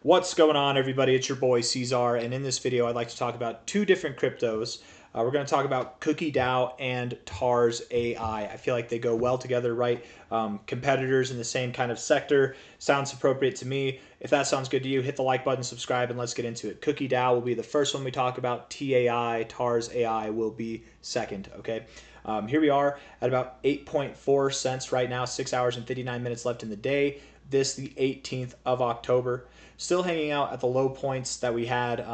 What's going on, everybody? It's your boy C-Zar, and in this video I'd like to talk about two different cryptos. We're going to talk about Cookie Dow and TAR's AI. I feel like they go well together, right? Competitors in the same kind of sector. Sounds appropriate to me. If that sounds good to you, hit the like button, subscribe, and let's get into it. Cookie Dow will be the first one we talk about. TAI, TAR's AI, will be second, okay? Here we are at about 8.4 cents right now, 6 hours and 59 minutes left in the day. This, the 18th of October. Still hanging out at the low points that we had,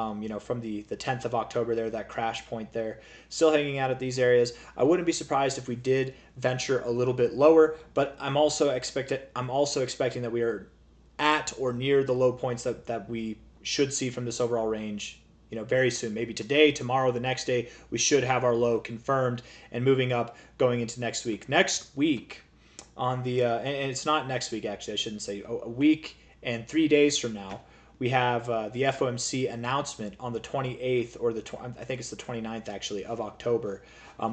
from the 10th of October there, that crash point there. Still hanging out at these areas. I wouldn't be surprised if we did venture a little bit lower, but I'm also expecting that we are at or near the low points that we should see from this overall range. Very soon, maybe today, tomorrow, the next day, we should have our low confirmed and moving up going into next week. Next week, on the and it's not next week, actually, I shouldn't say, a week and 3 days from now, we have the FOMC announcement on the 28th, or I think it's the 29th actually, of October.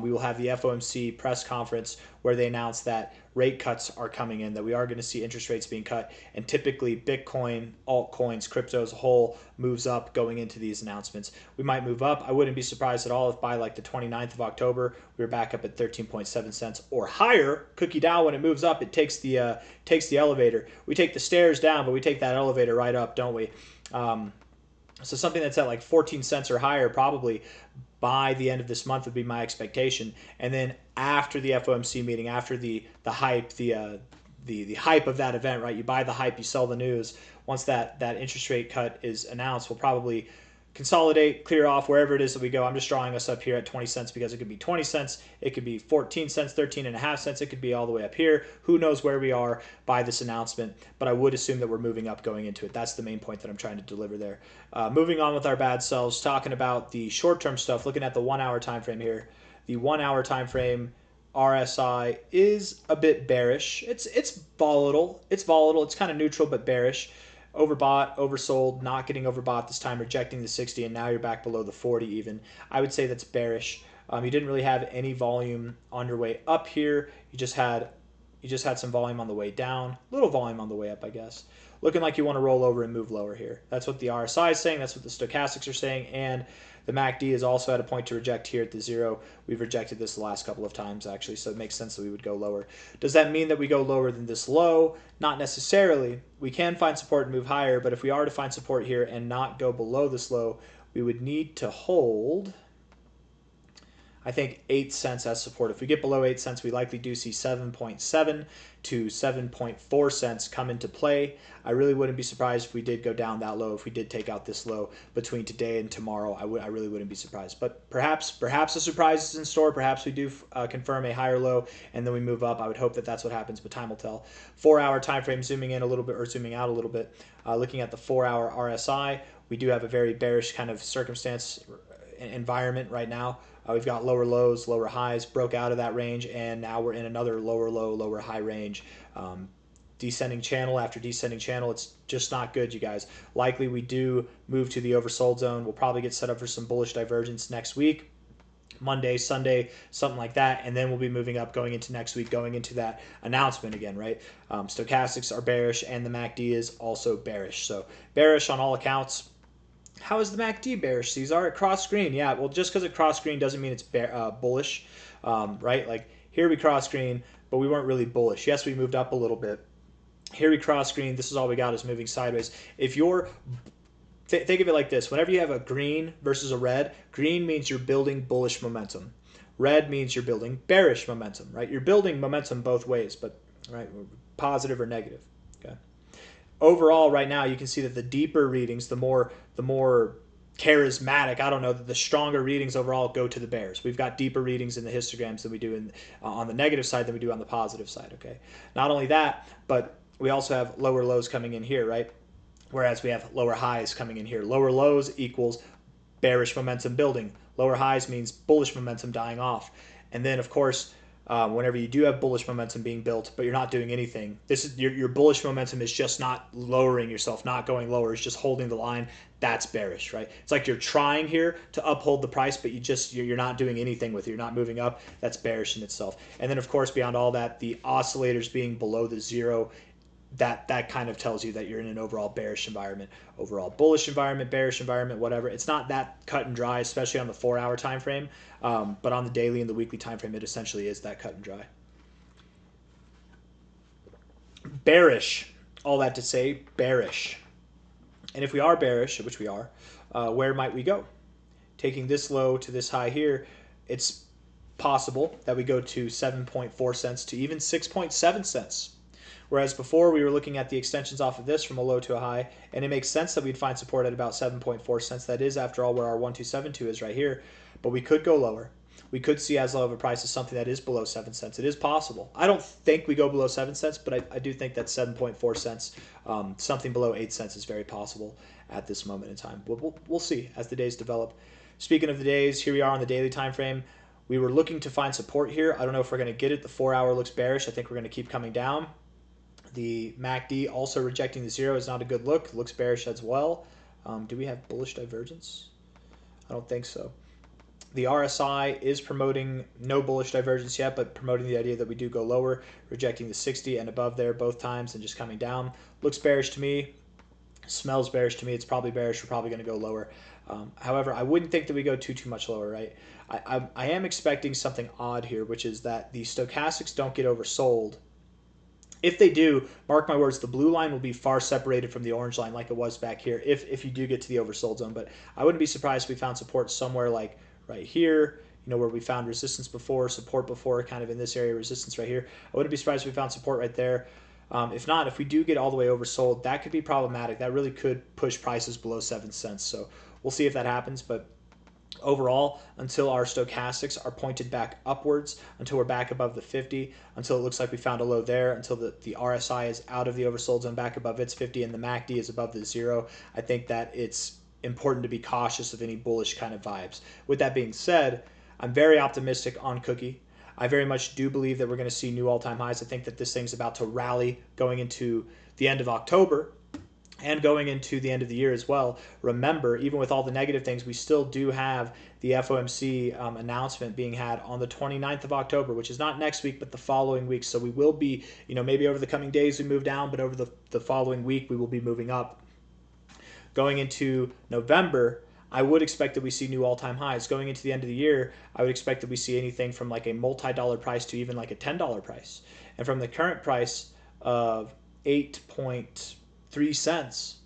We will have the FOMC press conference where they announce that rate cuts are coming in, that we are going to see interest rates being cut, and typically Bitcoin, altcoins, crypto as a whole moves up going into these announcements. We might move up. I wouldn't be surprised at all if by like the 29th of October we were back up at 13.7 cents or higher. Cookie Dow, when it moves up, it takes the elevator. We take the stairs down, but we take that elevator right up, don't we? So something that's at like 14 cents or higher probably by the end of this month would be my expectation. And then after the FOMC meeting, after the hype, the hype of that event, right? You buy the hype, you sell the news. Once that interest rate cut is announced, we'll probably consolidate, clear off wherever it is that we go. I'm just drawing us up here at 20 cents because it could be 20 cents, it could be 14 cents, 13.5 cents, it could be all the way up here. Who knows where we are by this announcement, but I would assume that we're moving up going into it. That's the main point that I'm trying to deliver there. Moving on with our bad selves, talking about the short-term stuff, looking at the 1 hour time frame here. The 1 hour time frame RSI is a bit bearish. It's volatile. It's kind of neutral but bearish. Overbought, oversold, not getting overbought this time, rejecting the 60, and now you're back below the 40 even. I would say that's bearish. You didn't really have any volume on your way up here. You just had some volume on the way down, little volume on the way up, I guess. Looking like you want to roll over and move lower here. That's what the RSI is saying. That's what the stochastics are saying. And the MACD is also at a point to reject here at the 0. We've rejected this the last couple of times, actually, so it makes sense that we would go lower. Does that mean that we go lower than this low? Not necessarily. We can find support and move higher, but if we are to find support here and not go below this low, we would need to hold, I think, 8 cents as support. If we get below 8 cents, we likely do see 7.7 to 7.4 cents come into play. I really wouldn't be surprised if we did go down that low, if we did take out this low between today and tomorrow. I really wouldn't be surprised. But perhaps a surprise is in store. Perhaps we do confirm a higher low and then we move up. I would hope that that's what happens, but time will tell. 4 hour time frame, zooming in a little bit or zooming out a little bit. Looking at the 4 hour RSI, we do have a very bearish kind of circumstance environment right now. We've got lower lows, lower highs, broke out of that range, and now we're in another lower low, lower high range. Descending channel after descending channel. It's just not good, you guys. Likely we do move to the oversold zone. We'll probably get set up for some bullish divergence next week. Monday, Sunday, something like that, and then we'll be moving up going into next week, going into that announcement again, right? Stochastics are bearish, and the MACD is also bearish. So bearish on all accounts. How is the MACD bearish, C-Zar? It crossed green. Yeah, well, just because it crossed green doesn't mean it's bullish, right? Like here we crossed green, but we weren't really bullish. Yes, we moved up a little bit. Here we crossed green. This is all we got is moving sideways. If you're think of it like this. Whenever you have a green versus a red, green means you're building bullish momentum. Red means you're building bearish momentum, right? You're building momentum both ways, but right, positive or negative. Okay. Overall, right now, you can see that the deeper readings, the more charismatic, I don't know, the stronger readings overall go to the bears. We've got deeper readings in the histograms than we do on the negative side than we do on the positive side, okay? Not only that, but we also have lower lows coming in here, right? Whereas we have lower highs coming in here. Lower lows equals bearish momentum building. Lower highs means bullish momentum dying off. And then, of course, whenever you do have bullish momentum being built, but you're not doing anything, this is your bullish momentum is just not lowering yourself, not going lower, it's just holding the line. That's bearish, right? It's like you're trying here to uphold the price, but you're not doing anything with it. You're not moving up. That's bearish in itself. And then, of course, beyond all that, the oscillators being below the 0, that kind of tells you that you're in an overall bearish environment, overall bullish environment, bearish environment, whatever. It's not that cut and dry, especially on the 4-hour time frame, but on the daily and the weekly time frame, it essentially is that cut and dry. Bearish, all that to say, bearish. And if we are bearish, which we are, where might we go? Taking this low to this high here, it's possible that we go to 7.4 cents to even 6.7 cents. Whereas before we were looking at the extensions off of this from a low to a high, and it makes sense that we'd find support at about 7.4 cents. That is, after all, where our 1272 is right here. But we could go lower. We could see as low of a price as something that is below 7 cents. It is possible. I don't think we go below 7 cents, but I do think that 7.4 cents, something below 8 cents is very possible at this moment in time. We'll see as the days develop. Speaking of the days, here we are on the daily time frame. We were looking to find support here. I don't know if we're going to get it. The 4-hour looks bearish. I think we're going to keep coming down. The MACD also rejecting the 0 is not a good look. Looks bearish as well. Do we have bullish divergence? I don't think so. The RSI is promoting no bullish divergence yet, but promoting the idea that we do go lower, rejecting the 60 and above there both times and just coming down. Looks bearish to me. Smells bearish to me. It's probably bearish. We're probably going to go lower. However, I wouldn't think that we go too much lower, right? I am expecting something odd here, which is that the stochastics don't get oversold. If they do, mark my words, the blue line will be far separated from the orange line like it was back here if you do get to the oversold zone. But I wouldn't be surprised if we found support somewhere like right here, where we found resistance before, support before, kind of in this area, resistance right here. I wouldn't be surprised if we found support right there. If not, if we do get all the way oversold, that could be problematic. That really could push prices below 7 cents. So we'll see if that happens. But overall, until our stochastics are pointed back upwards, until we're back above the 50, until it looks like we found a low there, until the RSI is out of the oversold zone back above its 50 and the MACD is above the 0, I think that it's important to be cautious of any bullish kind of vibes. With that being said, I'm very optimistic on Cookie. I very much do believe that we're going to see new all-time highs. I think that this thing's about to rally going into the end of October and going into the end of the year as well. Remember, even with all the negative things, we still do have the FOMC announcement being had on the 29th of October, which is not next week, but the following week. So we will be, maybe over the coming days we move down, but over the following week we will be moving up. Going into November, I would expect that we see new all-time highs. Going into the end of the year, I would expect that we see anything from like a multi-dollar price to even like a $10 price. And from the current price of 8.3 cents,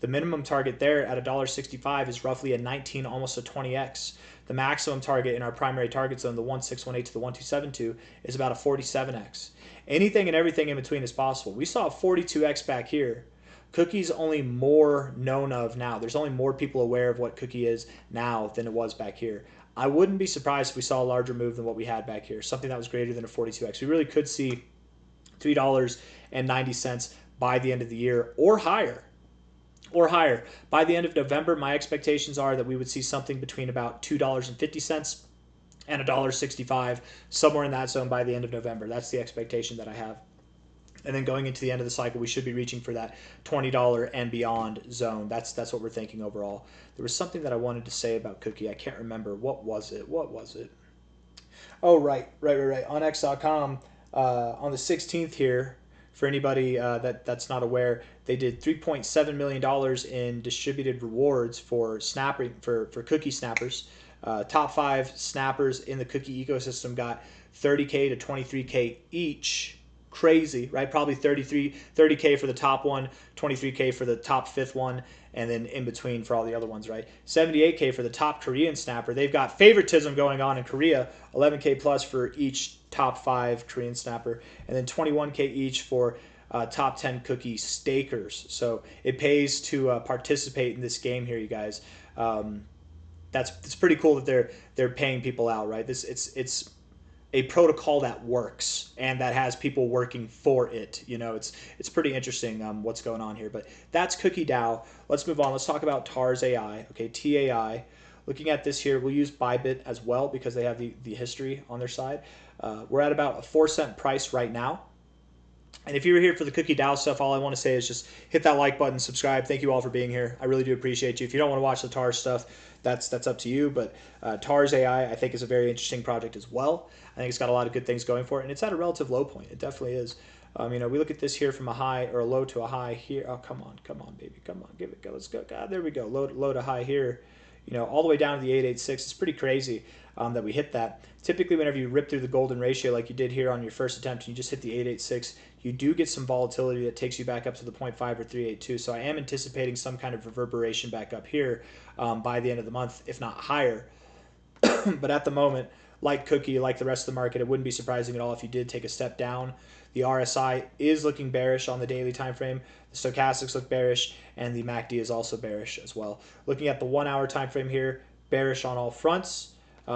the minimum target there at $1.65 is roughly a 19, almost a 20x. The maximum target in our primary target zone, the 1618 to the 1272, is about a 47x. Anything and everything in between is possible. We saw a 42x back here. Cookie's only more known of now. There's only more people aware of what Cookie is now than it was back here. I wouldn't be surprised if we saw a larger move than what we had back here, something that was greater than a 42x. We really could see $3.90 by the end of the year or higher. By the end of November, my expectations are that we would see something between about $2.50 and $1.65, somewhere in that zone by the end of November. That's the expectation that I have. And then going into the end of the cycle, we should be reaching for that $20 and beyond zone. That's what we're thinking overall. There was something that I wanted to say about Cookie. I can't remember. What was it? Oh, right. On X.com, on the 16th here, for anybody that's not aware, they did $3.7 million in distributed rewards for Cookie snappers. Top 5 snappers in the Cookie ecosystem got $30K to $23K each. Crazy, right? Probably $30K for the top one, $23K for the top 5th one, and then in between for all the other ones, right? $78K for the top Korean snapper. They've got favoritism going on in Korea, $11K plus for each top 5 Korean snapper, and then $21K each for top 10 Cookie stakers. So it pays to participate in this game here, you guys. It's pretty cool that they're paying people out, right? It's a protocol that works and that has people working for it. It's pretty interesting what's going on here. But that's Cookie Dow. Let's move on. Let's talk about TARS AI. Okay, TAI. Looking at this here, we'll use Bybit as well because they have the history on their side. We're at about a 4-cent price right now. And if you were here for the Cookie Dow stuff, all I want to say is just hit that like button, subscribe. Thank you all for being here. I really do appreciate you. If you don't want to watch the TARS stuff, that's up to you. But TARS AI, I think, is a very interesting project as well. I think it's got a lot of good things going for it, and it's at a relative low point. It definitely is. We look at this here from a high or a low to a high here. Oh, come on, baby, come on, give it go. Let's go. God, there we go. Low to high here. All the way down to the 886. It's pretty crazy that we hit that. Typically, whenever you rip through the golden ratio like you did here on your first attempt, and you just hit the 886, you do get some volatility that takes you back up to the 0.5 or 382. So I am anticipating some kind of reverberation back up here by the end of the month, if not higher. But at the moment, like Cookie, like the rest of the market, it wouldn't be surprising at all if you did take a step down. The RSI is looking bearish on the daily time frame. The stochastics look bearish, and the MACD is also bearish as well. Looking at the 1 hour time frame here, bearish on all fronts.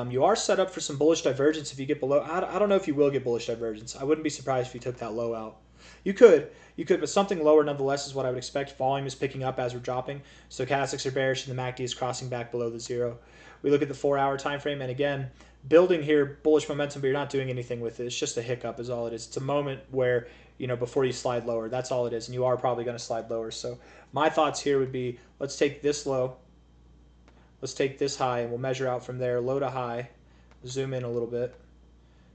You are set up for some bullish divergence if you get below. I don't know if you will get bullish divergence. I wouldn't be surprised if you took that low out. You could, but something lower nonetheless is what I would expect. Volume is picking up as we're dropping. Stochastics are bearish, and the MACD is crossing back below the zero. We look at the 4 hour time frame, and again, building here bullish momentum, but you're not doing anything with it. It's just a hiccup is all it is. It's a moment where, before you slide lower, that's all it is, and you are probably going to slide lower. So my thoughts here would be, let's take this low, let's take this high, and we'll measure out from there, low to high. Zoom in a little bit.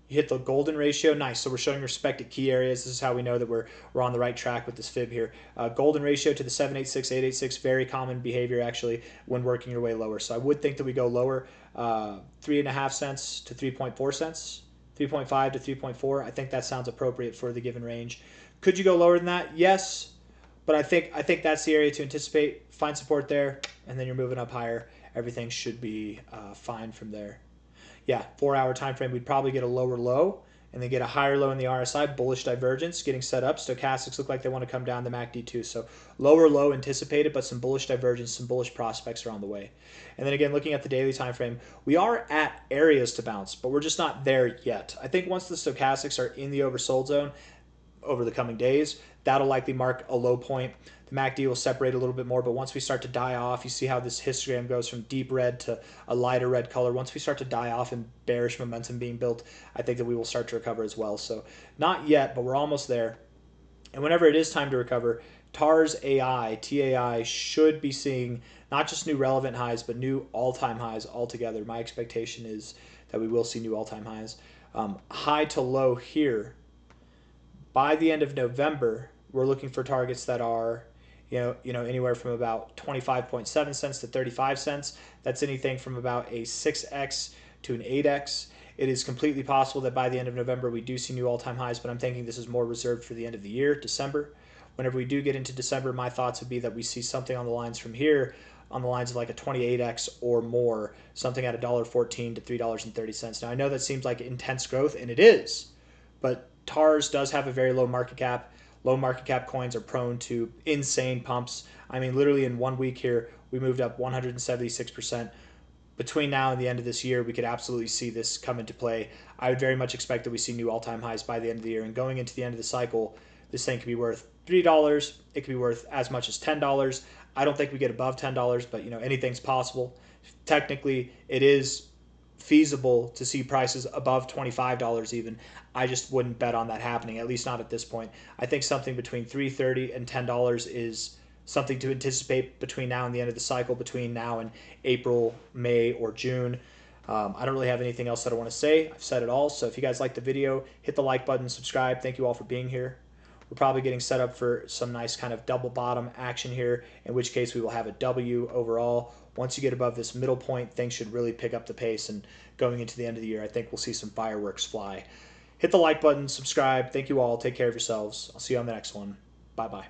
You hit the golden ratio, nice. So we're showing respect at key areas. This is how we know that we're on the right track with this fib here. Golden ratio to the 786, 886, very common behavior actually when working your way lower. So I would think that we go lower, 3.5 cents to 3.4 cents, 3.5 to 3.4. I think that sounds appropriate for the given range. Could you go lower than that? Yes, but I think that's the area to anticipate. Find support there, and then you're moving up higher. Everything should be fine from there. Yeah, 4 hour time frame, we'd probably get a lower low and then get a higher low in the RSI, bullish divergence getting set up. Stochastics look like they want to come down, the MACD too. So lower low anticipated, but some bullish divergence, some bullish prospects are on the way. And then again, looking at the daily time frame, we are at areas to bounce, but we're just not there yet. I think once the stochastics are in the oversold zone over the coming days, that'll likely mark a low point. The MACD will separate a little bit more, but once we start to die off, you see how this histogram goes from deep red to a lighter red color. Once we start to die off and bearish momentum being built, I think that we will start to recover as well. So not yet, but we're almost there. And whenever it is time to recover, TAR's AI, TAI, should be seeing not just new relevant highs, but new all-time highs altogether. My expectation is that we will see new all-time highs. High to low here. By the end of November, we're looking for targets that are anywhere from about 25.7 cents to 35 cents. That's anything from about a 6x to an 8x. It is completely possible that by the end of November we do see new all-time highs, but I'm thinking this is more reserved for the end of the year, December. Whenever we do get into December, my thoughts would be that we see something on the lines from here, on the lines of like a 28x or more, something at $1.14 to $3.30. Now I know that seems like intense growth, and it is, but TARS does have a very low market cap. Low market cap coins are prone to insane pumps. I mean, literally in 1 week here, we moved up 176%. Between now and the end of this year, we could absolutely see this come into play. I would very much expect that we see new all-time highs by the end of the year. And going into the end of the cycle, this thing could be worth $3. It could be worth as much as $10. I don't think we get above $10, but anything's possible. Technically, it is feasible to see prices above $25 even. I just wouldn't bet on that happening, at least not at this point. I think something between $3.30 and $10 is something to anticipate between now and the end of the cycle, between now and April, May, or June. I don't really have anything else that I want to say. I've said it all. So if you guys liked the video, hit the like button, subscribe. Thank you all for being here. We're probably getting set up for some nice kind of double bottom action here, in which case we will have a W overall. Once you get above this middle point, things should really pick up the pace, and going into the end of the year, I think we'll see some fireworks fly. Hit the like button, subscribe. Thank you all. Take care of yourselves. I'll see you on the next one. Bye-bye.